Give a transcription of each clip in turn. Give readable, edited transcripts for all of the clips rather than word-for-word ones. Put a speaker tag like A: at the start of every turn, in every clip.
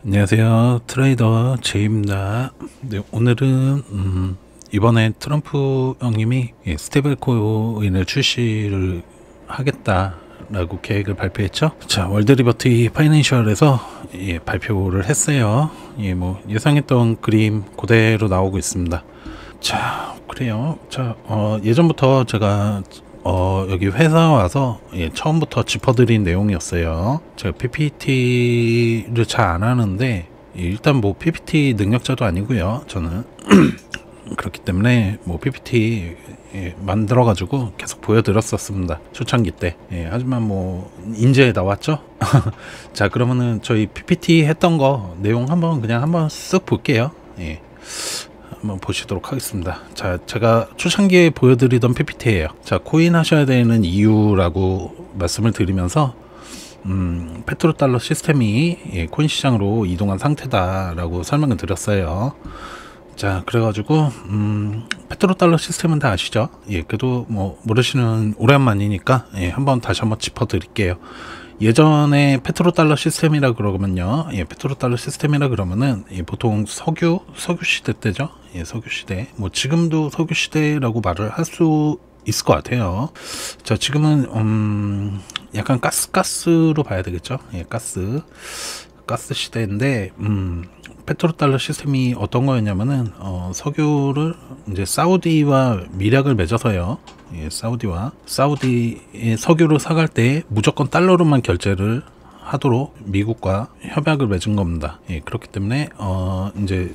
A: 안녕하세요. 트레이더 제이입니다. 네, 오늘은 이번에 트럼프 형님이 스테이블 코인을 출시를 하겠다라고 계획을 발표했죠. 자, 월드리버티 파이낸셜에서 발표를 했어요. 뭐 예상했던 그림 그대로 나오고 있습니다. 자, 그래요. 자, 예전부터 제가 여기 회사 와서 처음부터 짚어드린 내용이었어요. 제가 PPT를 잘 안 하는데 일단 뭐 PPT 능력자도 아니고요. 저는 그렇기 때문에 뭐 PPT 만들어 가지고 계속 보여드렸었습니다. 초창기 때. 하지만 뭐 인제 나왔죠. 자, 그러면은 저희 PPT 했던 거 내용 한번 쓱 볼게요. 한번 보시도록 하겠습니다. 자, 제가 초창기에 보여드리던 PPT예요. 자, 코인 하셔야 되는 이유라고 말씀을 드리면서 페트로달러 시스템이 코인 시장으로 이동한 상태다라고 설명을 드렸어요. 자, 그래가지고 페트로달러 시스템은 다 아시죠? 그래도 뭐 모르시는 오랜만이니까 다시 한번 짚어드릴게요. 예전에 페트로달러 시스템이라 그러면요, 페트로달러 시스템이라 그러면은 보통 석유 시대 때죠. 석유 시대. 뭐 지금도 석유 시대라고 말을 할 수 있을 것 같아요. 자, 지금은 약간 가스로 봐야 되겠죠. 가스 시대인데 페트로달러 시스템이 어떤 거였냐면은 석유를 이제 사우디와 밀약을 맺어서요. 사우디의 석유를 사갈 때 무조건 달러로만 결제를 하도록 미국과 협약을 맺은 겁니다. 그렇기 때문에 이제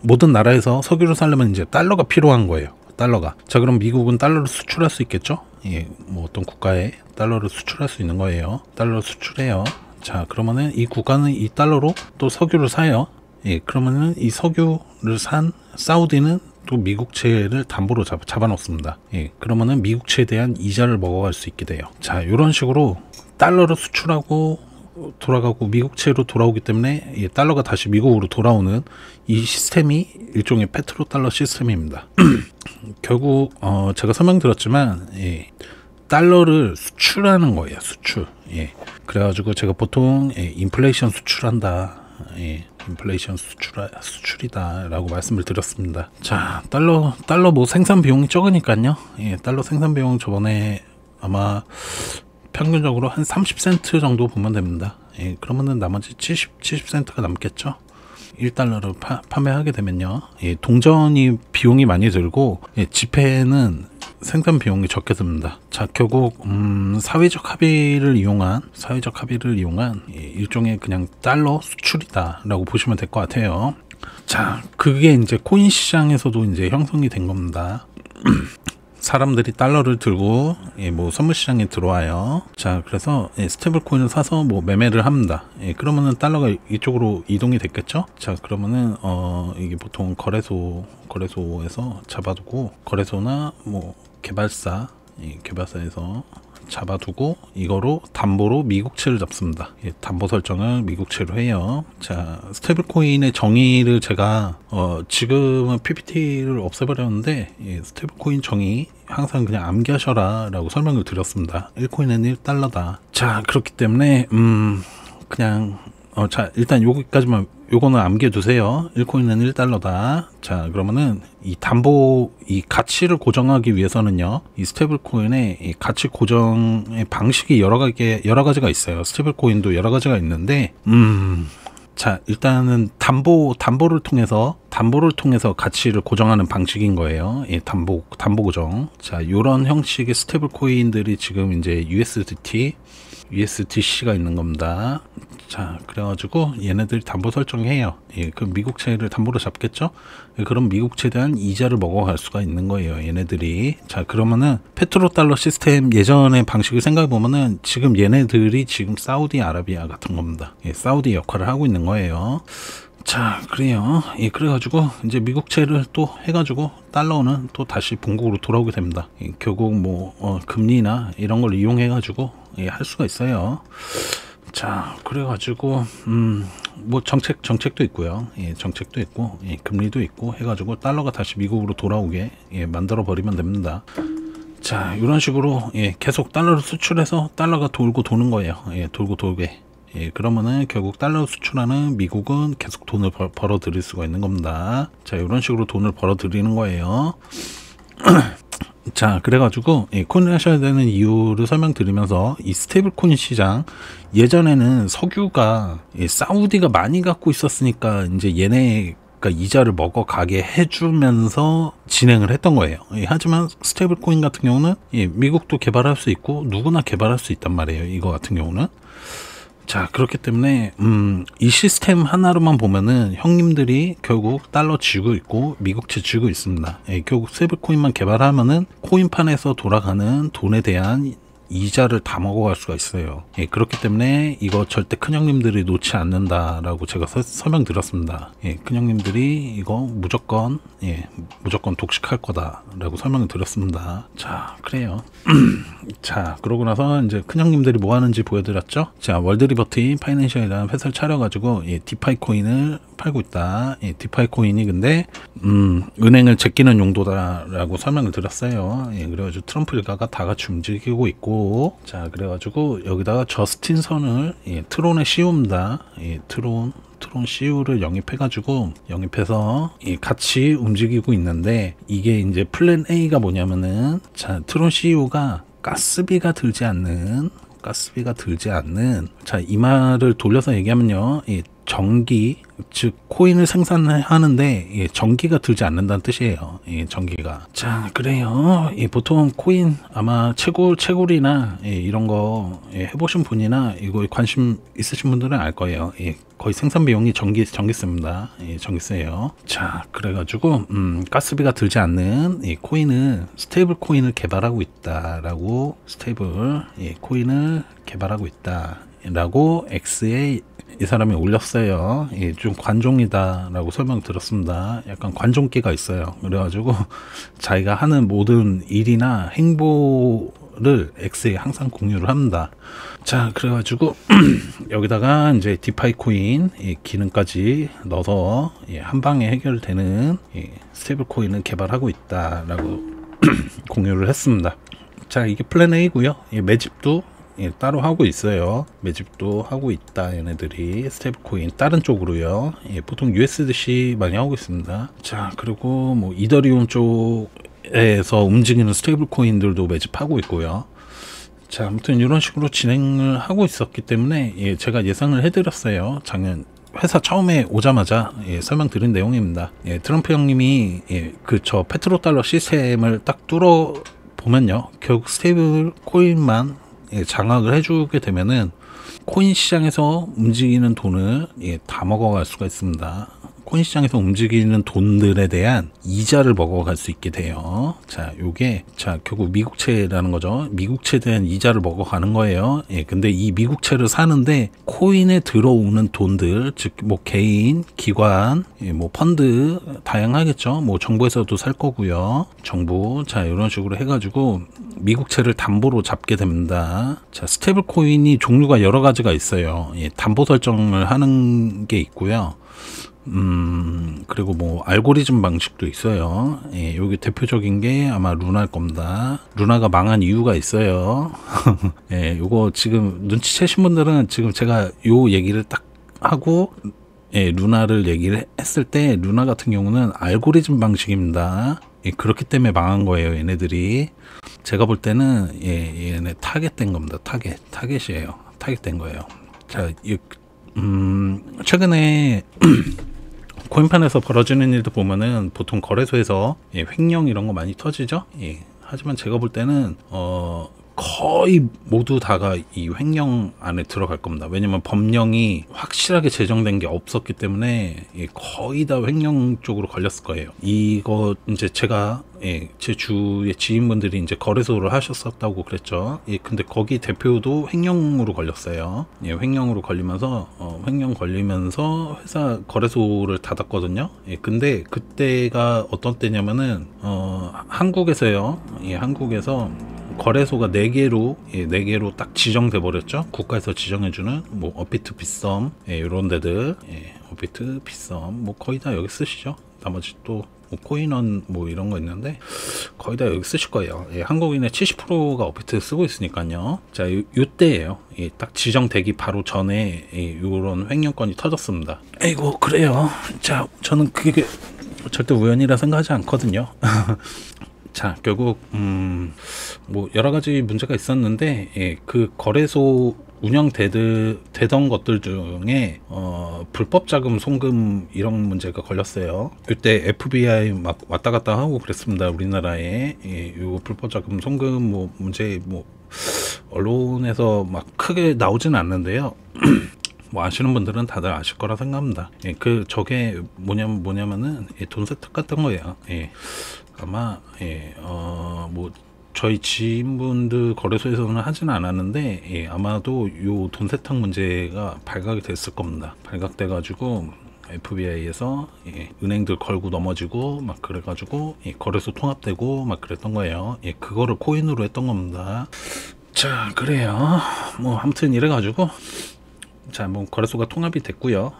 A: 모든 나라에서 석유를 사려면 이제 달러가 필요한 거예요. 달러가. 자, 그럼 미국은 달러를 수출할 수 있겠죠? 뭐 어떤 국가에 달러를 수출할 수 있는 거예요. 달러를 수출해요. 자, 그러면은 이 국가는 이 달러로 또 석유를 사요. 그러면은 이 석유를 산 사우디는 또 미국채를 담보로 잡아놓습니다. 그러면은 미국채에 대한 이자를 먹어갈 수 있게 돼요. 자, 이런 식으로 달러를 수출하고 돌아가고 미국채로 돌아오기 때문에 달러가 다시 미국으로 돌아오는 이 시스템이 일종의 페트로달러 시스템입니다. 결국 제가 설명드렸지만 달러를 수출하는 거예요. 수출. 그래가지고 제가 보통 인플레이션 수출한다. 인플레이션 수출이다 라고 말씀을 드렸습니다. 자, 달러 뭐 생산 비용이 적으니까요. 달러 생산 비용 저번에 아마 평균적으로 한 30센트 정도 보면 됩니다. 그러면은 나머지 70센트가 남겠죠. 1달러를 판매하게 되면요. 동전이 비용이 많이 들고 지폐는 생산 비용이 적게 듭니다. 자, 결국 사회적 합의를 이용한 일종의 그냥 달러 수출이다라고 보시면 될 것 같아요. 자, 그게 이제 코인 시장에서도 이제 형성이 된 겁니다. 사람들이 달러를 들고 뭐 선물 시장에 들어와요. 자, 그래서 스테이블 코인을 사서 뭐 매매를 합니다. 그러면은 달러가 이쪽으로 이동이 됐겠죠. 자, 그러면은 이게 보통 거래소에서 잡아두고, 거래소나 뭐 개발사에서 잡아두고 이거로 담보로 미국채를 잡습니다. 담보 설정을 미국채로 해요. 자, 스테이블 코인의 정의를 제가 지금은 PPT를 없애버렸는데 스테이블 코인 정의 항상 그냥 암기하셔라 라고 설명을 드렸습니다. 1코인은 1달러다. 자, 그렇기 때문에 그냥 자, 일단 여기까지만, 요거는 암기해 두세요. 1코인은 1달러다. 자, 그러면은 이 가치를 고정하기 위해서는요, 이 스테이블 코인의 이 가치 고정의 방식이 여러 가지가 있어요. 스테이블 코인도 여러 가지가 있는데, 자, 일단은 담보를 통해서 가치를 고정하는 방식인 거예요. 담보 고정. 자, 요런 형식의 스테이블 코인들이 지금 이제 USDC가 있는 겁니다. 자, 그래가지고 얘네들이 담보 설정해요. 그럼 미국채를 담보로 잡겠죠? 그럼 미국채에 대한 이자를 먹어갈 수가 있는 거예요, 얘네들이. 자, 그러면은 페트로달러 시스템 예전의 방식을 생각해 보면은 지금 얘네들이 지금 사우디아라비아 같은 겁니다. 사우디 역할을 하고 있는 거예요. 자, 그래요. 그래가지고 이제 미국채를 또 해가지고 달러는 또 다시 본국으로 돌아오게 됩니다. 결국 뭐 금리나 이런 걸 이용해가지고 할 수가 있어요. 자, 그래가지고 뭐 정책도 있고요. 정책도 있고 금리도 있고 해가지고 달러가 다시 미국으로 돌아오게 만들어 버리면 됩니다. 자, 이런 식으로 계속 달러를 수출해서 달러가 돌고 도는 거예요. 돌고 돌게. 예, 그러면은 결국 달러 수출하는 미국은 계속 돈을 벌어 들일 수가 있는 겁니다. 자, 이런 식으로 돈을 벌어 들이는 거예요. 자, 그래가지고 코인을 하셔야 되는 이유를 설명드리면서, 이 스테이블 코인 시장, 예전에는 석유가 사우디가 많이 갖고 있었으니까 이제 얘네 이자를 먹어가게 해주면서 진행을 했던 거예요. 하지만 스테이블 코인 같은 경우는 미국도 개발할 수 있고 누구나 개발할 수 있단 말이에요. 이거 같은 경우는. 자, 그렇기 때문에 이 시스템 하나로만 보면은 형님들이 결국 달러 쥐고 있고 미국채 쥐고 있습니다. 결국 스테이블 코인만 개발하면은 코인판에서 돌아가는 돈에 대한 이자를 다 먹어갈 수가 있어요. 그렇기 때문에 이거 절대 큰형님들이 놓지 않는다라고 제가 설명드렸습니다. 큰형님들이 이거 무조건 독식할 거다라고 설명을 드렸습니다. 자, 그래요. 자, 그러고 나서 이제 큰형님들이 뭐 하는지 보여드렸죠. 자, 월드리버티 파이낸셜이라는 회사를 차려가지고 디파이 코인을 팔고 있다. 디파이 코인이 근데 은행을 제끼는 용도다라고 설명을 드렸어요. 그래가지고 트럼프 일가가 다 같이 움직이고 있고, 자, 그래가지고 여기다가 저스틴 선을 트론의 CEO입니다. 트론 CEO를 영입해서 같이 움직이고 있는데, 이게 이제 플랜 A가 뭐냐면은, 자, 트론 CEO가 가스비가 들지 않는, 자, 이 말을 돌려서 얘기하면요, 전기, 즉 코인을 생산하는데 전기가 들지 않는다는 뜻이에요. 전기가. 자, 그래요. 보통 코인 아마 채굴이나 이런 거 해보신 분이나 이거 관심 있으신 분들은 알 거예요. 거의 생산 비용이 전기세입니다. 전기세예요. 자, 그래가지고 가스비가 들지 않는 코인을, 스테이블 코인을 개발하고 있다라고, 코인을 개발하고 있다라고 X에 이 사람이 올렸어요. 좀 관종이다라고 설명 들었습니다. 약간 관종기가 있어요. 그래가지고 자기가 하는 모든 일이나 행보를 X에 항상 공유를 합니다. 자, 그래가지고 여기다가 이제 디파이 코인 기능까지 넣어서 한 방에 해결되는 스테이블 코인을 개발하고 있다라고 공유를 했습니다. 자, 이게 플랜 A고요. 매집도 따로 하고 있어요. 매집도 하고 있다. 얘네들이 스테이블 코인 다른 쪽으로요. 보통 USDC 많이 하고 있습니다. 자, 그리고 뭐 이더리움 쪽에서 움직이는 스테이블 코인들도 매집하고 있고요. 자, 아무튼 이런 식으로 진행을 하고 있었기 때문에 제가 예상을 해드렸어요. 작년 회사 처음에 오자마자 설명드린 내용입니다. 트럼프 형님이 저 페트로달러 시스템을 딱 뚫어 보면요, 결국 스테이블 코인만 장악을 해주게 되면은 코인 시장에서 움직이는 돈을 다 먹어갈 수가 있습니다. 코인 시장에서 움직이는 돈들에 대한 이자를 먹어갈 수 있게 돼요. 자, 요게 결국 미국채라는 거죠. 미국채에 대한 이자를 먹어가는 거예요. 근데 이 미국채를 사는데 코인에 들어오는 돈들, 즉 뭐 개인, 기관, 뭐 펀드 다양하겠죠. 뭐 정부에서도 살 거고요. 정부. 자, 이런 식으로 해가지고 미국채를 담보로 잡게 됩니다. 자, 스테이블 코인이 종류가 여러 가지가 있어요. 담보 설정을 하는 게 있고요. 그리고 뭐 알고리즘 방식도 있어요. 여기 대표적인 게 아마 루나일 겁니다. 루나가 망한 이유가 있어요. 요거 지금 눈치채신 분들은 지금 제가 요 얘기를 딱 하고 루나를 얘기를 했을 때, 루나 같은 경우는 알고리즘 방식입니다. 그렇기 때문에 망한 거예요. 얘네들이. 제가 볼 때는 얘네 타겟된 겁니다. 타겟이에요. 타겟된 거예요. 자, 최근에 코인판에서 벌어지는 일도 보면은 보통 거래소에서 횡령 이런 거 많이 터지죠. 하지만 제가 볼 때는 거의 모두 다가 이 횡령 안에 들어갈 겁니다. 왜냐면 법령이 확실하게 제정된 게 없었기 때문에 거의 다 횡령 쪽으로 걸렸을 거예요. 이거 이제 제가 제 주의 지인분들이 이제 거래소를 하셨었다고 그랬죠. 근데 거기 대표도 횡령으로 걸렸어요. 횡령으로 걸리면서 횡령 걸리면서 회사 거래소를 닫았거든요. 근데 그때가 어떤 때냐면은 한국에서요. 한국에서 거래소가 4개로 4개로 딱 지정돼 버렸죠. 국가에서 지정해주는 뭐 업비트, 빗썸 이런 데들, 업비트, 빗썸 뭐 거의 다 여기 쓰시죠. 나머지 또 뭐 코인원 뭐 이런 거 있는데 거의 다 여기 쓰실 거예요. 한국인의 70%가 업비트 쓰고 있으니까요. 자, 요때예요. 딱 지정되기 바로 전에 요런 횡령건이 터졌습니다. 아이고, 그래요. 자, 저는 그게 절대 우연이라 생각하지 않거든요. 자, 결국 뭐 여러 가지 문제가 있었는데 그 거래소 운영되던 것들 중에 불법 자금 송금 이런 문제가 걸렸어요. 그때 FBI 막 왔다 갔다 하고 그랬습니다. 우리나라에 요 불법 자금 송금 뭐 문제 뭐 언론에서 막 크게 나오진 않는데요. 뭐 아시는 분들은 다들 아실 거라 생각합니다. 저게 뭐냐면은 돈 세탁 같은 거예요. 아마 뭐 저희 지인분들 거래소에서는 하지는 않았는데 아마도 요 돈 세탁 문제가 발각이 됐을 겁니다. 발각돼 가지고 FBI에서 은행들 걸고 넘어지고 막 그래가지고 거래소 통합되고 막 그랬던 거예요. 그거를 코인으로 했던 겁니다. 자, 그래요. 뭐 아무튼 이래가지고 자, 뭐 거래소가 통합이 됐고요.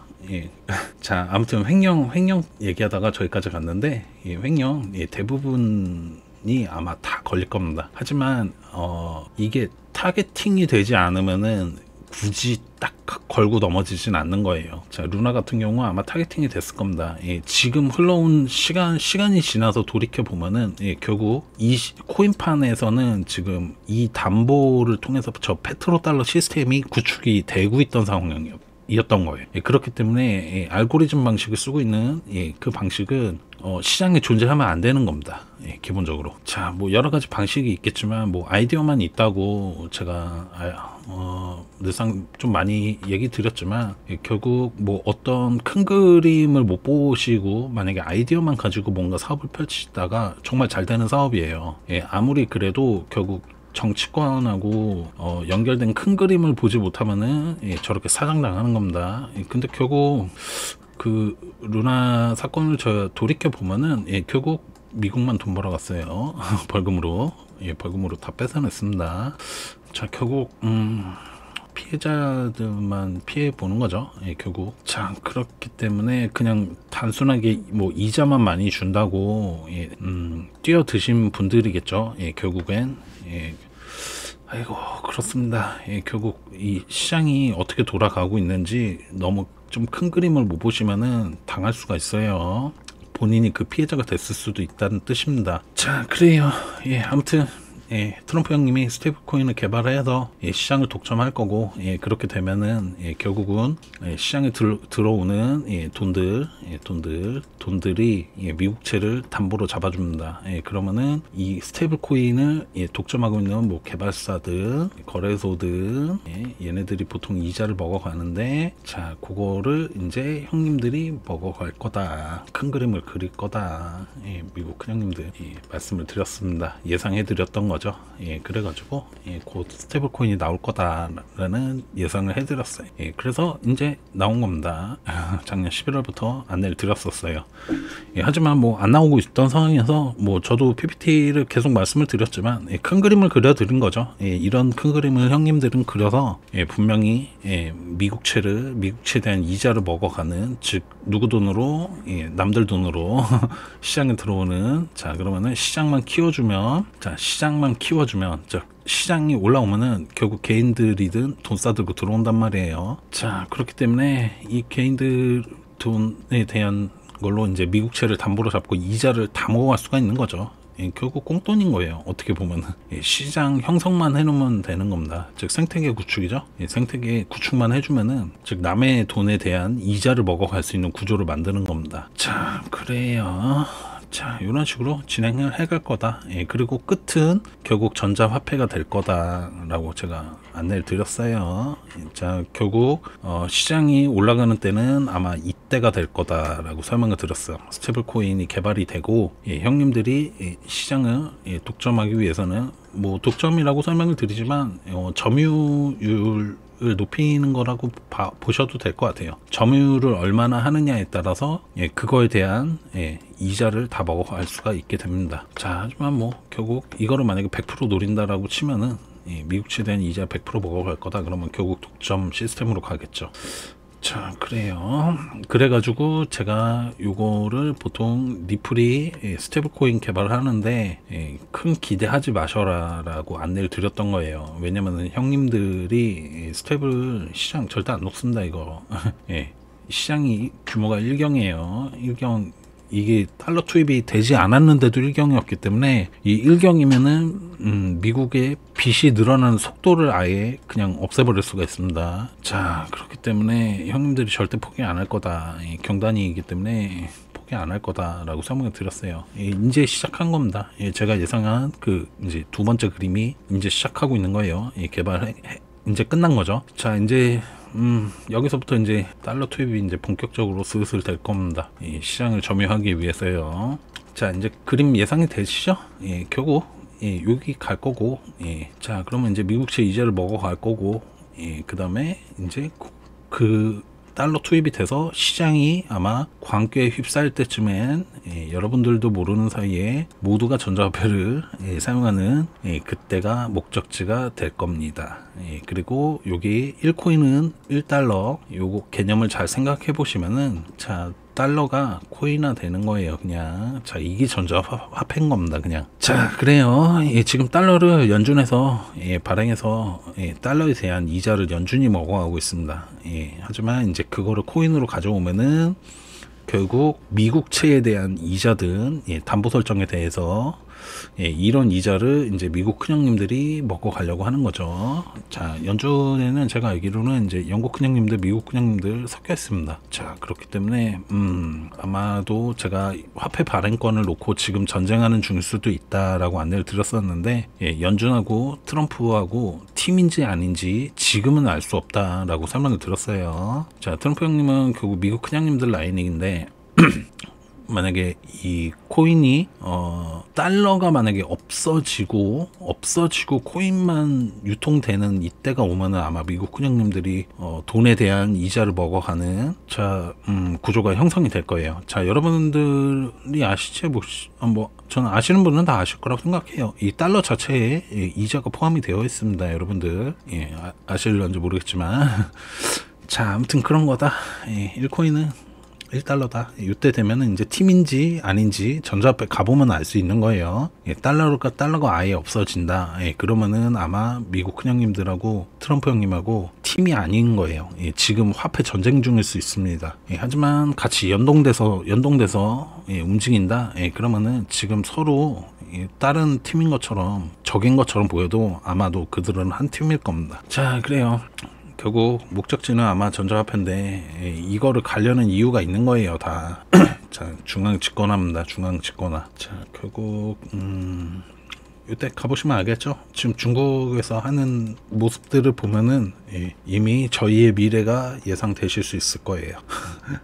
A: 자, 아무튼 횡령 얘기하다가 저기까지 갔는데 횡령 대부분이 아마 다 걸릴 겁니다. 하지만 이게 타겟팅이 되지 않으면은 굳이 딱 걸고 넘어지진 않는 거예요. 자, 루나 같은 경우 아마 타겟팅이 됐을 겁니다. 지금 흘러온 시간이 지나서 돌이켜 보면은 결국 이 코인판에서는 지금 이 담보를 통해서 저 페트로달러 시스템이 구축이 되고 있던 상황이었던 거예요. 그렇기 때문에 알고리즘 방식을 쓰고 있는 그 방식은 시장에 존재하면 안 되는 겁니다. 기본적으로. 자, 뭐 여러 가지 방식이 있겠지만 뭐 아이디어만 있다고 제가 늘상 좀 많이 얘기 드렸지만 결국 뭐 어떤 큰 그림을 못 보시고 만약에 아이디어만 가지고 뭔가 사업을 펼치다가 정말 잘 되는 사업이에요. 아무리 그래도 결국 정치권하고 연결된 큰 그림을 보지 못하면은 저렇게 사장당하는 겁니다. 근데 결국 그 루나 사건을 저 돌이켜 보면은 결국 미국만 돈 벌어갔어요. 벌금으로 다 뺏어냈습니다. 자, 결국 피해자들만 피해 보는 거죠. 결국. 자, 그렇기 때문에 그냥 단순하게 뭐 이자만 많이 준다고 뛰어드신 분들이겠죠. 결국엔. 아이고, 그렇습니다. 결국 이 시장이 어떻게 돌아가고 있는지 너무 좀 큰 그림을 못 보시면은 당할 수가 있어요. 본인이 그 피해자가 됐을 수도 있다는 뜻입니다. 자, 그래요. 아무튼 트럼프 형님이 스테이블 코인을 개발해서 시장을 독점할 거고 그렇게 되면은 결국은 시장에 들어오는 돈들이 미국채를 담보로 잡아줍니다. 그러면은 이 스테이블 코인을 독점하고 있는 뭐 개발사들, 거래소들 얘네들이 보통 이자를 먹어가는데 자, 그거를 이제 형님들이 먹어갈 거다. 큰 그림을 그릴 거다. 미국 큰 형님들 말씀을 드렸습니다. 예상해드렸던 거죠. 그래가지고 곧 스테이블 코인이 나올 거다라는 예상을 해드렸어요. 그래서 이제 나온 겁니다. 작년 11월부터 안내를 드렸었어요. 하지만 뭐 안 나오고 있던 상황에서 뭐 저도 PPT를 계속 말씀을 드렸지만 큰 그림을 그려드린 거죠. 이런 큰 그림을 형님들은 그려서 분명히 미국채에 대한 이자를 먹어가는, 즉 누구 돈으로 남들 돈으로 시장에 들어오는, 자, 그러면은 시장만 키워주면 시장이 올라오면은 결국 개인들이든 돈 싸들고 들어온단 말이에요. 자, 그렇기 때문에 이 개인들 돈에 대한 걸로 이제 미국채를 담보로 잡고 이자를 다 먹어갈 수가 있는 거죠. 결국 꽁돈인 거예요. 어떻게 보면은 시장 형성만 해놓으면 되는 겁니다. 즉 생태계 구축이죠. 생태계 구축만 해주면은 즉 남의 돈에 대한 이자를 먹어갈 수 있는 구조를 만드는 겁니다. 자, 그래요. 자, 이런 식으로 진행을 해갈 거다. 그리고 끝은 결국 전자화폐가 될 거다라고 제가 안내를 드렸어요. 자, 결국 시장이 올라가는 때는 아마 이때가 될 거다라고 설명을 드렸어요. 스테이블 코인이 개발이 되고 형님들이 시장을 독점하기 위해서는 뭐 독점이라고 설명을 드리지만 점유율 높이는 거라고 보셔도 될 것 같아요. 점유율을 얼마나 하느냐에 따라서 그거에 대한 이자를 다 먹어갈 수가 있게 됩니다. 자, 하지만 뭐 결국 이거를 만약에 100% 노린다라고 치면은 미국채에 대한 이자 100% 먹어갈 거다 그러면 결국 독점 시스템으로 가겠죠. 자, 그래요. 그래가지고 제가 요거를 보통 리플이 스테이블 코인 개발을 하는데 큰 기대하지 마셔라 라고 안내를 드렸던 거예요. 왜냐면은 형님들이 스테이블 시장 절대 안 녹습니다 이거. 시장이 규모가 1경이에요 1경. 이게 달러 투입이 되지 않았는데도 1경이었기 때문에 이 1경이면은 미국의 빚이 늘어나는 속도를 아예 그냥 없애버릴 수가 있습니다. 자, 그렇기 때문에 형님들이 절대 포기 안 할 거다. 경단이기 때문에 포기 안 할 거다라고 설명을 드렸어요. 이제 시작한 겁니다. 제가 예상한 그 이제 두 번째 그림이 이제 시작하고 있는 거예요. 개발 이제 끝난 거죠. 자, 이제 여기서부터 이제 달러 투입이 이제 본격적으로 슬슬 될 겁니다. 시장을 점유하기 위해서요. 자, 이제 그림 예상이 되시죠? 결국 여기 갈 거고, 자, 그러면 이제 미국채 이자를 먹어 갈 거고, 그 다음에 이제 그 달러 투입이 돼서 시장이 아마 광교에 휩싸일 때쯤엔 여러분들도 모르는 사이에 모두가 전자화폐를 사용하는 그때가 목적지가 될 겁니다. 그리고 여기 1코인은 1달러 요거 개념을 잘 생각해 보시면은 자, 달러가 코인화 되는 거예요. 그냥 자, 이게 전자화폐인 겁니다. 그냥 자, 그래요. 지금 달러를 연준에서 발행해서 달러에 대한 이자를 연준이 먹어가고 있습니다. 하지만 이제 그거를 코인으로 가져오면은 결국 미국채에 대한 이자든 담보 설정에 대해서 이런 이자를 이제 미국 큰형님들이 먹고 가려고 하는 거죠. 자, 연준에는 제가 알기로는 이제 영국 큰형님들, 미국 큰형님들 섞여 있습니다. 자, 그렇기 때문에 아마도 제가 화폐 발행권을 놓고 지금 전쟁하는 중일 수도 있다라고 안내를 드렸었는데 연준하고 트럼프하고 팀인지 아닌지 지금은 알 수 없다라고 설명을 드렸어요. 자, 트럼프 형님은 결국 미국 큰형님들 라인인데 만약에 이 코인이 달러가 만약에 없어지고 코인만 유통되는 이때가 오면은 아마 미국 큰형님들이 돈에 대한 이자를 먹어가는 자 구조가 형성이 될 거예요. 자, 여러분들이 아시지 뭐 저는 아시는 분은 다 아실 거라고 생각해요. 이 달러 자체에 이자가 포함이 되어 있습니다, 여러분들. 아실런지 모르겠지만 자, 아무튼 그런 거다. 1코인은 1달러다. 이때 되면은 이제 팀인지 아닌지 전자화폐 가보면 알 수 있는 거예요. 달러가 아예 없어진다. 그러면은 아마 미국 큰형님들하고 트럼프 형님하고 팀이 아닌 거예요. 지금 화폐 전쟁 중일 수 있습니다. 하지만 같이 연동돼서 움직인다. 그러면은 지금 서로 다른 팀인 것처럼 적인 것처럼 보여도 아마도 그들은 한 팀일 겁니다. 자, 그래요. 결국 목적지는 아마 전자화폐인데 이거를 가려는 이유가 있는 거예요, 다. 자, 중앙 집권화입니다. 중앙 집권화. 자, 결국 이때 가보시면 알겠죠. 지금 중국에서 하는 모습들을 보면은 이미 저희의 미래가 예상되실 수 있을 거예요.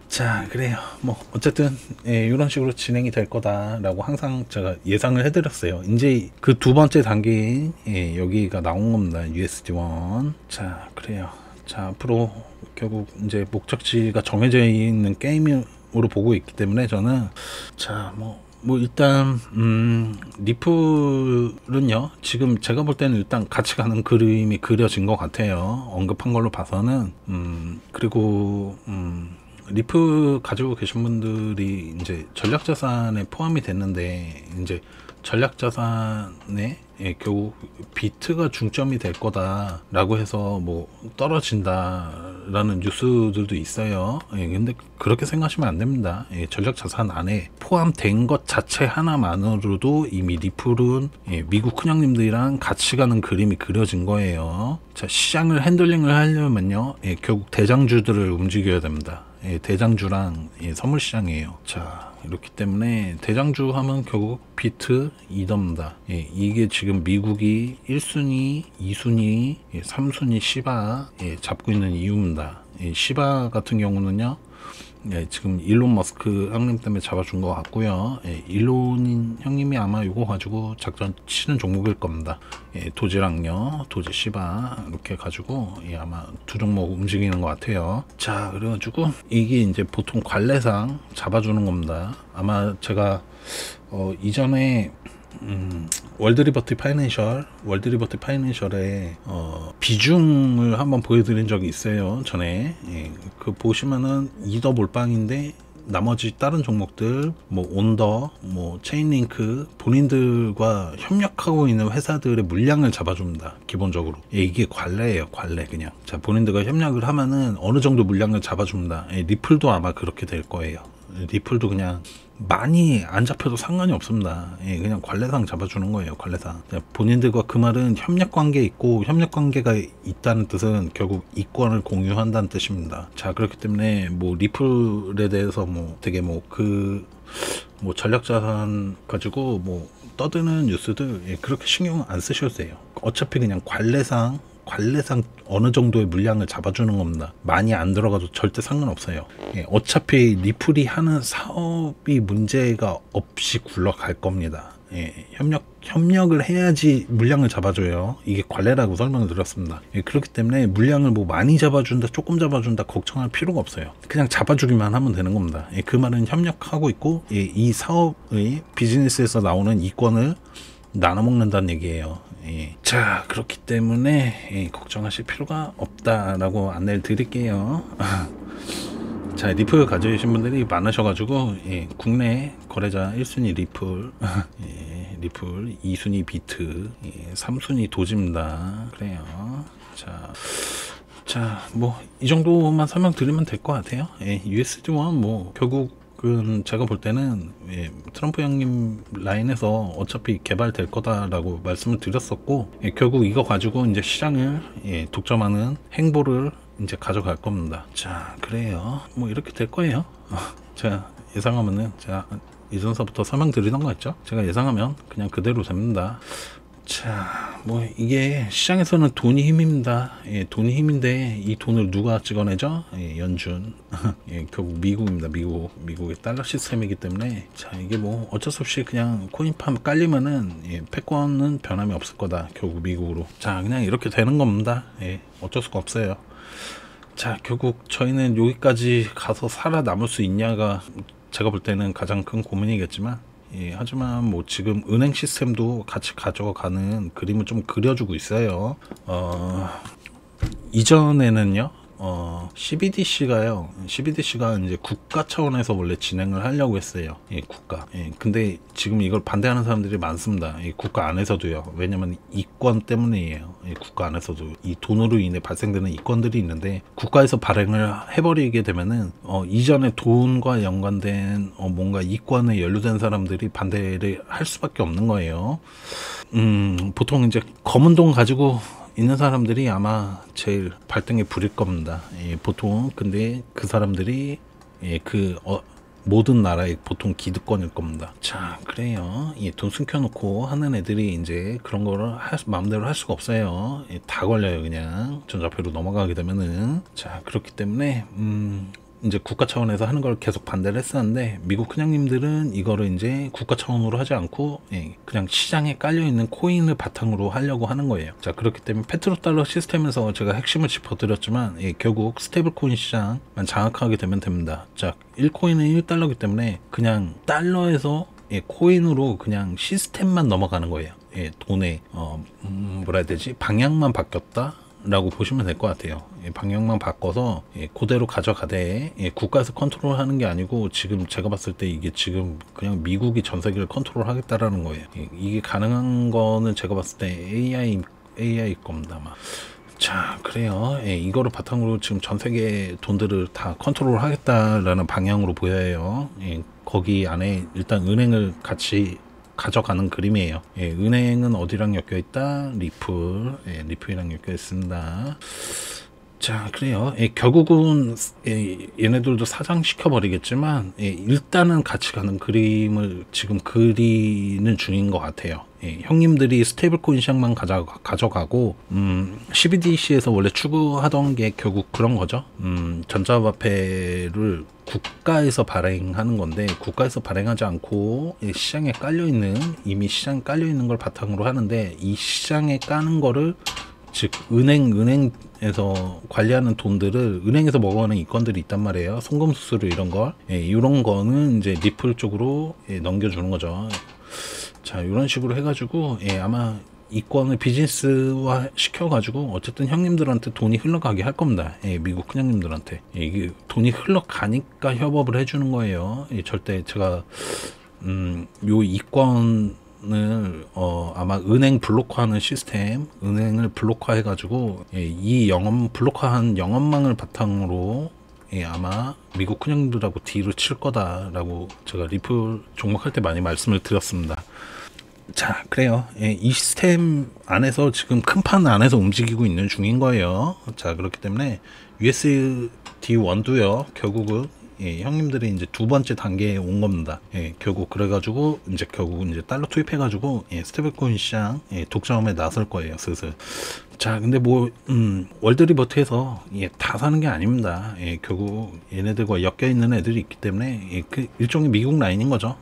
A: 자, 그래요. 뭐 어쨌든 이런 식으로 진행이 될 거다라고 항상 제가 예상을 해드렸어요. 이제 그 두 번째 단계인 여기가 나온 겁니다. USD1. 자, 그래요. 자, 앞으로 결국 이제 목적지가 정해져 있는 게임으로 보고 있기 때문에 저는 자, 뭐 일단 리플은요, 지금 제가 볼 때는 일단 같이 가는 그림이 그려진 것 같아요. 언급한 걸로 봐서는. 그리고 리플 가지고 계신 분들이 이제 전략자산에 포함이 됐는데 이제 전략자산에 결국 비트가 중점이 될 거다라고 해서 뭐 떨어진다라는 뉴스들도 있어요. 근데 그렇게 생각하시면 안 됩니다. 전략자산 안에 포함된 것 자체 하나만으로도 이미 리플은 미국 큰형님들이랑 같이 가는 그림이 그려진 거예요. 자, 시장을 핸들링을 하려면요, 결국 대장주들을 움직여야 됩니다. 대장주랑 선물시장이에요. 자, 이렇기 때문에 대장주 하면 결국 비트, 이더입니다. 이게 지금 미국이 1순위, 2순위, 3순위 시바 잡고 있는 이유입니다. 시바 같은 경우는요, 예, 지금 일론 머스크 형님 때문에 잡아준 것 같고요. 예, 일론 형님이 아마 이거 가지고 작전 치는 종목일 겁니다. 예, 도지랑요, 도지 시바 이렇게 가지고 예, 아마 두 종목 움직이는 것 같아요. 자, 그래가지고 이게 이제 보통 관례상 잡아주는 겁니다. 아마 제가 이전에 월드리버티 파이낸셜의 비중을 한번 보여드린 적이 있어요. 전에 예, 그 보시면은 이더 몰빵인데 나머지 다른 종목들 뭐 온더, 뭐 체인링크 본인들과 협력하고 있는 회사들의 물량을 잡아줍니다. 기본적으로 예, 이게 관례예요. 관례 그냥. 자, 본인들과 협력을 하면은 어느 정도 물량을 잡아줍니다. 예, 리플도 아마 그렇게 될 거예요. 리플도 그냥 많이 안 잡혀도 상관이 없습니다. 예, 그냥 관례상 잡아주는 거예요. 관례상. 본인들과 그 말은 협력 관계에 있고, 협력 관계가 있다는 뜻은 결국 이권을 공유한다는 뜻입니다. 자, 그렇기 때문에 뭐 리플에 대해서 뭐 되게 뭐 전략자산 가지고 뭐 떠드는 뉴스들 예, 그렇게 신경 안 쓰셔도 돼요. 어차피 그냥 관례상 어느 정도의 물량을 잡아주는 겁니다. 많이 안 들어가도 절대 상관없어요. 예, 어차피 리플이 하는 사업이 문제가 없이 굴러갈 겁니다. 예, 협력을 해야지 물량을 잡아줘요. 이게 관례라고 설명을 드렸습니다. 예, 그렇기 때문에 물량을 뭐 많이 잡아준다, 조금 잡아준다 걱정할 필요가 없어요. 그냥 잡아주기만 하면 되는 겁니다. 예, 그 말은 협력하고 있고 예, 이 사업의 비즈니스에서 나오는 이권을 나눠 먹는다는 얘기예요. 예. 자, 그렇기 때문에 예, 걱정하실 필요가 없다라고 안내를 드릴게요. 자, 리플 가져오신 분들이 많으셔가지고 예, 국내 거래자 1순위 리플, 예, 리플 2순위 비트, 예, 3순위 도지입니다. 그래요. 자, 뭐 이 정도만 설명드리면 될 것 같아요. 예, USD1 뭐 결국 제가 볼 때는 예, 트럼프 형님 라인에서 어차피 개발될 거다라고 말씀을 드렸었고 예, 결국 이거 가지고 이제 시장을 예, 독점하는 행보를 이제 가져갈 겁니다. 자, 그래요. 뭐 이렇게 될 거예요. 제가 예상하면은 제가 이전서부터 설명드리던 거 있죠. 제가 예상하면 그냥 그대로 됩니다. 자, 뭐 이게 시장에서는 돈이 힘입니다. 예, 돈이 힘인데 이 돈을 누가 찍어내죠? 예, 연준. 예, 결국 미국입니다. 미국의 달러 시스템이기 때문에 자, 이게 뭐 어쩔 수 없이 그냥 코인팜 깔리면은 예, 패권은 변함이 없을 거다. 결국 미국으로. 자, 그냥 이렇게 되는 겁니다. 예, 어쩔 수가 없어요. 자, 결국 저희는 여기까지 가서 살아남을 수 있냐가 제가 볼 때는 가장 큰 고민이겠지만 예, 하지만 뭐 지금 은행 시스템도 같이 가져가는 그림을 좀 그려주고 있어요. 이전에는요, CBDC가 이제 국가 차원에서 원래 진행을 하려고 했어요. 예, 국가. 예, 근데 지금 이걸 반대하는 사람들이 많습니다. 예, 국가 안에서도요. 왜냐면 이권 때문이에요. 예, 국가 안에서도 이 돈으로 인해 발생되는 이권들이 있는데 국가에서 발행을 해버리게 되면은 이전에 돈과 연관된 뭔가 이권에 연루된 사람들이 반대를 할 수밖에 없는 거예요. 보통 이제 검은 돈 가지고 있는 사람들이 아마 제일 발등에 불일 겁니다. 예, 보통 근데 그 사람들이 예, 모든 나라의 보통 기득권일 겁니다. 자, 그래요. 예, 돈 숨겨놓고 하는 애들이 이제 그런 거를 마음대로 할 수가 없어요. 예, 다 걸려요. 그냥 전자표로 넘어가게 되면은. 자, 그렇기 때문에 이제 국가 차원에서 하는 걸 계속 반대를 했었는데 미국 큰형님들은 이거를 이제 국가 차원으로 하지 않고 예, 그냥 시장에 깔려있는 코인을 바탕으로 하려고 하는 거예요. 자, 그렇기 때문에 페트로달러 시스템에서 제가 핵심을 짚어드렸지만 예, 결국 스테이블 코인 시장만 장악하게 되면 됩니다. 자, 1코인은 1달러이기 때문에 그냥 달러에서 예, 코인으로 그냥 시스템만 넘어가는 거예요. 예, 돈의 뭐라 해야 되지? 방향만 바뀌었다 라고 보시면 될 것 같아요. 예, 방향만 바꿔서 예, 그대로 가져가되 예, 국가에서 컨트롤하는 게 아니고 지금 제가 봤을 때 이게 지금 그냥 미국이 전 세계를 컨트롤하겠다라는 거예요. 예, 이게 가능한 거는 제가 봤을 때 AI 겁니다. 아마. 자, 그래요. 예, 이거를 바탕으로 지금 전 세계 돈들을 다 컨트롤하겠다라는 방향으로 보여요. 예, 거기 안에 일단 은행을 같이 가져가는 그림이에요. 예, 은행은 어디랑 엮여 있다? 리플. 예, 리플이랑 엮여 있습니다. 자, 그래요. 결국은 얘네들도 사장시켜 버리겠지만 일단은 같이 가는 그림을 지금 그리는 중인 것 같아요. 형님들이 스테이블 코인 시장만 가져가고 CBDC에서 원래 추구하던 게 결국 그런 거죠. 전자화폐를 국가에서 발행하는 건데, 국가에서 발행하지 않고 시장에 깔려있는, 이미 시장에 깔려있는 걸 바탕으로 하는데, 이 시장에 까는 거를 즉 은행에서 관리하는 돈들을 은행에서 먹어가는 이권들이 있단 말이에요. 송금수수료 이런 걸, 이런 거는 이제 리플 쪽으로 넘겨주는 거죠. 자, 이런 식으로 해가지고 아마 이권을 비즈니스화 시켜가지고 어쨌든 형님들한테 돈이 흘러가게 할 겁니다. 미국 큰형님들한테 이게 돈이 흘러가니까 협업을 해주는 거예요. 절대 제가 요 이권 을 아마 은행 블록화하는 시스템, 은행을 블록화해 가지고 이 블록화한 영업망을 바탕으로 아마 미국 큰형들하고 딜을 칠 거다라고 제가 리플 종목할 때 많이 말씀을 드렸습니다. 자, 그래요. 이 시스템 안에서 지금 큰 판 안에서 움직이고 있는 중인 거예요. 자, 그렇기 때문에 USD1도요. 결국은 형님들이 이제 두 번째 단계에 온 겁니다. 결국 그래가지고 결국 달러 투입해가지고 스테이블코인 시장 독점에 나설 거예요, 슬슬. 자, 근데 뭐 월드리버트에서 다 사는 게 아닙니다. 결국 얘네들과 엮여 있는 애들이 있기 때문에 그 일종의 미국 라인인 거죠.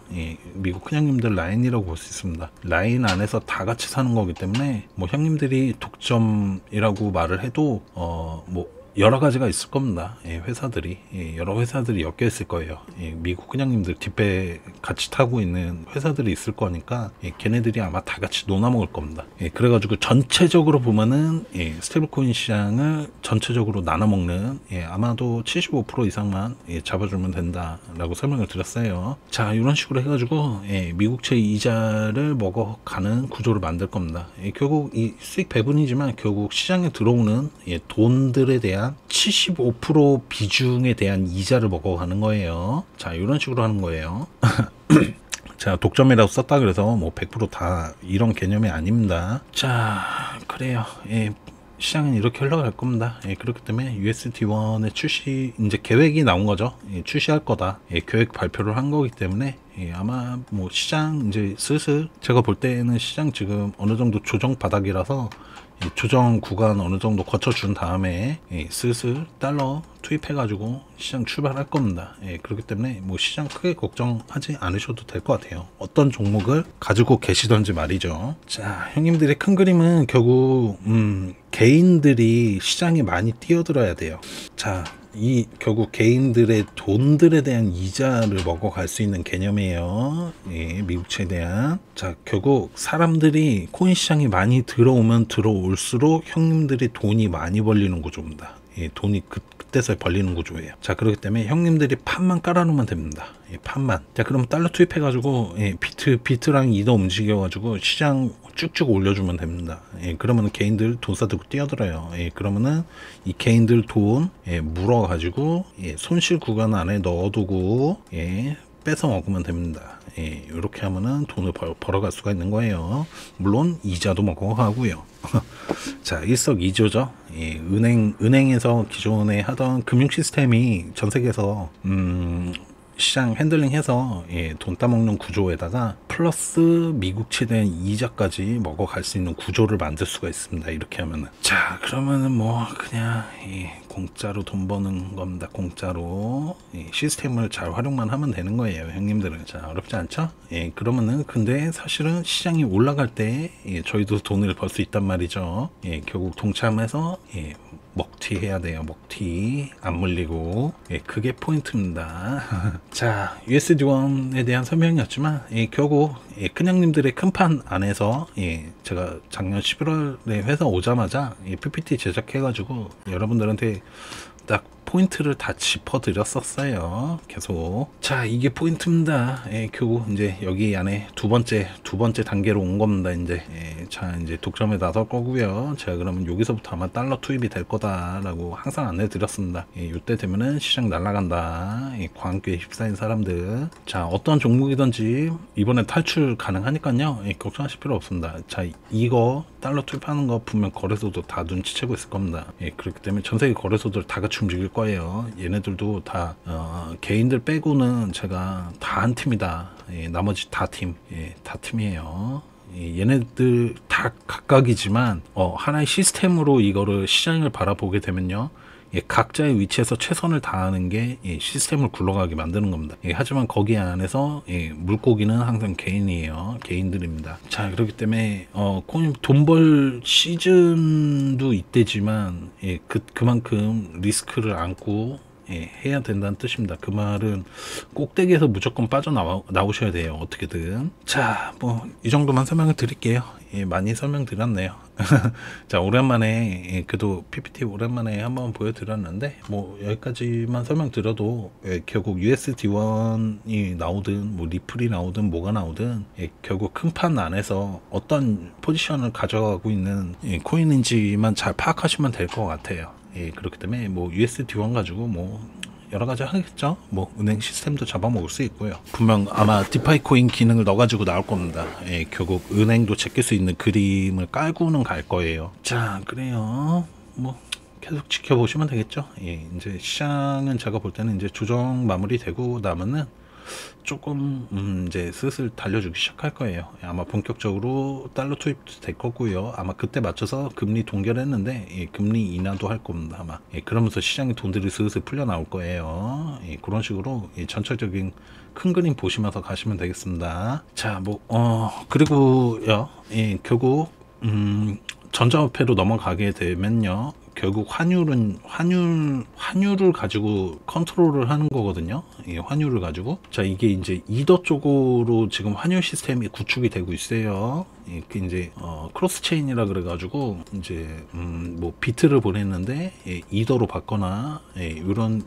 A: 미국 큰형님들 라인이라고 볼 수 있습니다. 라인 안에서 다 같이 사는 거기 때문에 뭐 형님들이 독점이라고 말을 해도 뭐 여러 가지가 있을 겁니다. 회사들이 여러 회사들이 엮여 있을 거예요. 미국 큰형님들 뒷배 같이 타고 있는 회사들이 있을 거니까 걔네들이 아마 다 같이 논아 먹을 겁니다. 그래가지고 전체적으로 보면은 스테이블코인 시장을 전체적으로 나눠 먹는 아마도 75% 이상만 잡아주면 된다라고 설명을 드렸어요. 자, 이런 식으로 해가지고 미국채 이자를 먹어가는 구조를 만들 겁니다. 결국 이 수익 배분이지만 결국 시장에 들어오는 돈들에 대한 75% 비중에 대한 이자를 먹어가는 거예요. 자, 이런 식으로 하는 거예요. 자, 독점이라고 썼다 그래서 뭐 100%다 이런 개념이 아닙니다. 자, 그래요. 시장은 이렇게 흘러갈 겁니다. 그렇기 때문에 USD1의 출시 이제 계획이 나온 거죠. 출시할 거다. 계획 발표를 한 거기 때문에 아마 뭐 시장 이제 슬슬 제가 볼 때는 시장 지금 어느 정도 조정 바닥이라서 조정 구간 어느 정도 거쳐준 다음에 슬슬 달러 투입해가지고 시장 출발할 겁니다. 그렇기 때문에 뭐 시장 크게 걱정하지 않으셔도 될 것 같아요. 어떤 종목을 가지고 계시던지 말이죠. 자, 형님들의 큰 그림은 결국 개인들이 시장에 많이 뛰어들어야 돼요. 자, 이 결국 개인들의 돈들에 대한 이자를 먹어갈 수 있는 개념이에요. 미국채에 대한. 자, 결국 사람들이 코인 시장에 많이 들어오면 들어올수록 형님들이 돈이 많이 벌리는 구조입니다. 돈이 그때서 벌리는 구조예요. 자, 그렇기 때문에 형님들이 판만 깔아놓으면 됩니다. 판만. 자, 그럼 달러 투입해가지고 비트랑 이더 움직여가지고 시장 쭉쭉 올려주면 됩니다. 그러면 개인들 돈 싸들고 뛰어들어요. 그러면은 이 개인들 돈 물어가지고 손실 구간 안에 넣어두고 뺏어 먹으면 됩니다. 이렇게 하면은 돈을 벌어갈 수가 있는 거예요. 물론 이자도 먹어가고요. 자, 일석이조죠. 은행에서 기존에 하던 금융 시스템이 전 세계에서 시장 핸들링해서 돈 따먹는 구조에다가 플러스 미국채 대한 이자까지 먹어갈 수 있는 구조를 만들 수가 있습니다. 이렇게 하면은. 자, 그러면은 뭐 그냥 공짜로 돈 버는 겁니다. 공짜로 시스템을 잘 활용만 하면 되는 거예요, 형님들은. 자, 어렵지 않죠? 그러면은 근데 사실은 시장이 올라갈 때 저희도 돈을 벌 수 있단 말이죠. 결국 동참해서 먹튀 해야 돼요. 먹튀 안 물리고. 그게 포인트입니다. 자, USD1에 대한 설명이었지만 결국 큰형님들의 큰 판 안에서 제가 작년 11월에 회사 오자마자 PPT 제작해가지고 여러분들한테 딱 포인트를 다 짚어드렸었어요. 계속. 자, 이게 포인트입니다. 결국 이제 여기 안에 두 번째 단계로 온 겁니다. 이제 자, 이제 독점에 나설 거고요. 제가 그러면 여기서부터 아마 달러 투입이 될 거다라고 항상 안내드렸습니다. 이때 되면은 시장 날아간다. 광교에 휩싸인 사람들. 자, 어떤 종목이든지 이번에 탈출 가능하니까요. 걱정하실 필요 없습니다. 자, 이거 달러 투입하는 거 분명 거래소도 다 눈치채고 있을 겁니다. 그렇기 때문에 전 세계 거래소들 다 같이 움직일 거예요. 얘네들도 다 개인들 빼고는 제가 다 한 팀이다. 나머지 다 팀, 다 팀이에요. 얘네들 다 각각이지만 하나의 시스템으로 이거를 시장을 바라보게 되면요. 각자의 위치에서 최선을 다하는 게 시스템을 굴러가게 만드는 겁니다. 하지만 거기 안에서 물고기는 항상 개인이에요. 개인들입니다. 자, 그렇기 때문에 코인 돈 벌 시즌도 이때지만 그만큼 리스크를 안고 해야 된다는 뜻입니다. 그 말은 꼭대기에서 무조건 빠져나오셔야 돼요. 어떻게든. 자, 뭐 이 정도만 설명을 드릴게요. 많이 설명드렸네요. 자, 오랜만에 그래도 PPT 오랜만에 한번 보여드렸는데 뭐 여기까지만 설명드려도 결국 USD1이 나오든 뭐 리플이 나오든 뭐가 나오든 결국 큰 판 안에서 어떤 포지션을 가져가고 있는 코인인지만 잘 파악하시면 될 것 같아요. 그렇기 때문에 뭐 USD1 가지고 뭐 여러 가지 하겠죠. 뭐 은행 시스템도 잡아먹을 수 있고요. 분명 아마 디파이 코인 기능을 넣어가지고 나올 겁니다. 결국 은행도 제낄 수 있는 그림을 깔고는 갈 거예요. 자, 그래요. 뭐 계속 지켜보시면 되겠죠. 이제 시장은 제가 볼 때는 이제 조정 마무리되고 나면은 조금 이제 슬슬 달려주기 시작할 거예요. 아마 본격적으로 달러 투입도 될 거고요. 아마 그때 맞춰서 금리 동결했는데 금리 인하도 할 겁니다. 아마 그러면서 시장의 돈들이 슬슬 풀려 나올 거예요. 그런 식으로 전체적인 큰 그림 보시면서 가시면 되겠습니다. 자, 뭐 그리고요. 결국 전자화폐로 넘어가게 되면요. 결국 환율을 가지고 컨트롤을 하는 거거든요. 환율을 가지고. 자, 이게 이제 이더 쪽으로 지금 환율 시스템이 구축이 되고 있어요. 그 이제 크로스 체인이라 그래가지고 이제 뭐 비트를 보냈는데 이더로 받거나 이런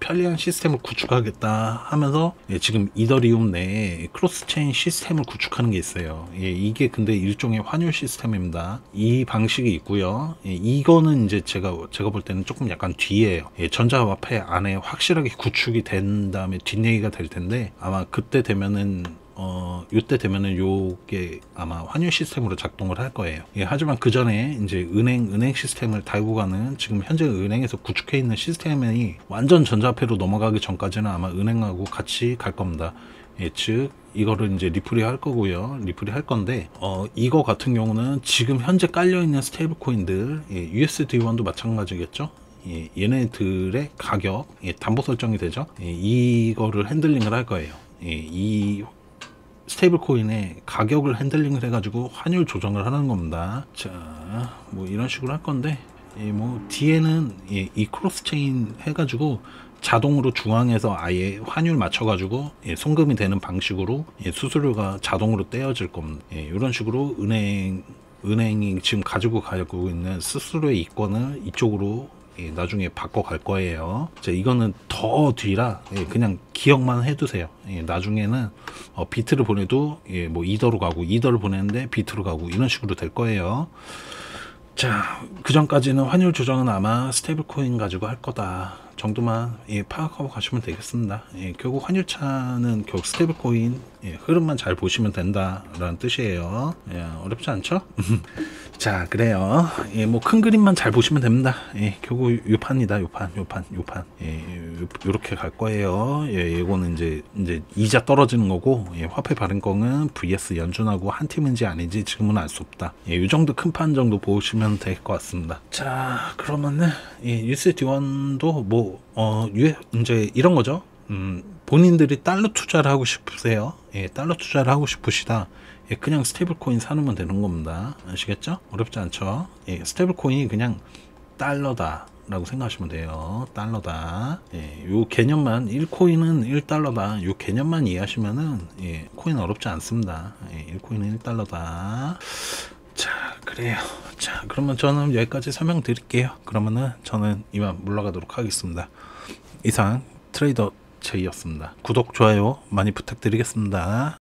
A: 편리한 시스템을 구축하겠다 하면서 지금 이더리움 내에 크로스 체인 시스템을 구축하는 게 있어요. 이게 근데 일종의 환율 시스템입니다. 이 방식이 있고요. 이거는 이제 제가 볼 때는 조금 약간 뒤에요. 전자화폐 안에 확실하게 구축이 된 다음에 뒷얘기가 될 텐데 아마 그때 되면은 요때 되면은 요게 아마 환율 시스템으로 작동을 할 거예요. 하지만 그 전에 이제 은행 시스템을 달고 가는 지금 현재 은행에서 구축해 있는 시스템이 완전 전자화폐로 넘어가기 전까지는 아마 은행하고 같이 갈 겁니다. 즉 이거를 이제 리플이 할 거고요. 리플이 할 건데 이거 같은 경우는 지금 현재 깔려 있는 스테이블 코인들 USD1도 마찬가지겠죠. 얘네들의 가격 담보 설정이 되죠. 이거를 핸들링을 할 거예요. 이 스테이블 코인의 가격을 핸들링을 해가지고 환율 조정을 하는 겁니다. 자, 뭐 이런 식으로 할 건데 뭐 뒤에는 이 크로스 체인 해가지고 자동으로 중앙에서 아예 환율 맞춰가지고 송금이 되는 방식으로 수수료가 자동으로 떼어질 겁니다. 이런 식으로 은행이 지금 가지고 있는 수수료의 이권을 이쪽으로 나중에 바꿔갈 거예요. 자, 이거는 더 뒤라 그냥 기억만 해두세요. 나중에는 비트를 보내도 뭐 이더로 가고 이더를 보내는데 비트로 가고 이런 식으로 될 거예요. 자, 그 전까지는 환율 조정은 아마 스테이블 코인 가지고 할 거다 정도만 파악하고 가시면 되겠습니다. 결국 환율차는 결국 스테이블 코인 흐름만 잘 보시면 된다라는 뜻이에요. 어렵지 않죠? 자, 그래요. 뭐 큰 그림만 잘 보시면 됩니다. 결국 요 판이다. 요 판. 요렇게 갈 거예요. 이거는 이제 이자 떨어지는 거고 화폐 발행권은 VS 연준하고 한 팀인지 아닌지 지금은 알 수 없다. 요 정도 큰 판 정도 보시면 될 것 같습니다. 자, 그러면은 USD1도 뭐 이제 이런 거죠. 본인들이 달러 투자를 하고 싶으세요. 달러 투자를 하고 싶으시다. 그냥 스테이블 코인 사놓으면 되는 겁니다. 아시겠죠? 어렵지 않죠? 스테이블 코인이 그냥 달러다 라고 생각하시면 돼요. 달러다. 요 개념만 1코인은 1달러다. 요 개념만 이해하시면은 코인 어렵지 않습니다. 1코인은 1달러다. 자, 그래요. 자, 그러면 저는 여기까지 설명드릴게요. 그러면은 저는 이만 물러가도록 하겠습니다. 이상 트레이더 제이였습니다. 구독, 좋아요 많이 부탁드리겠습니다.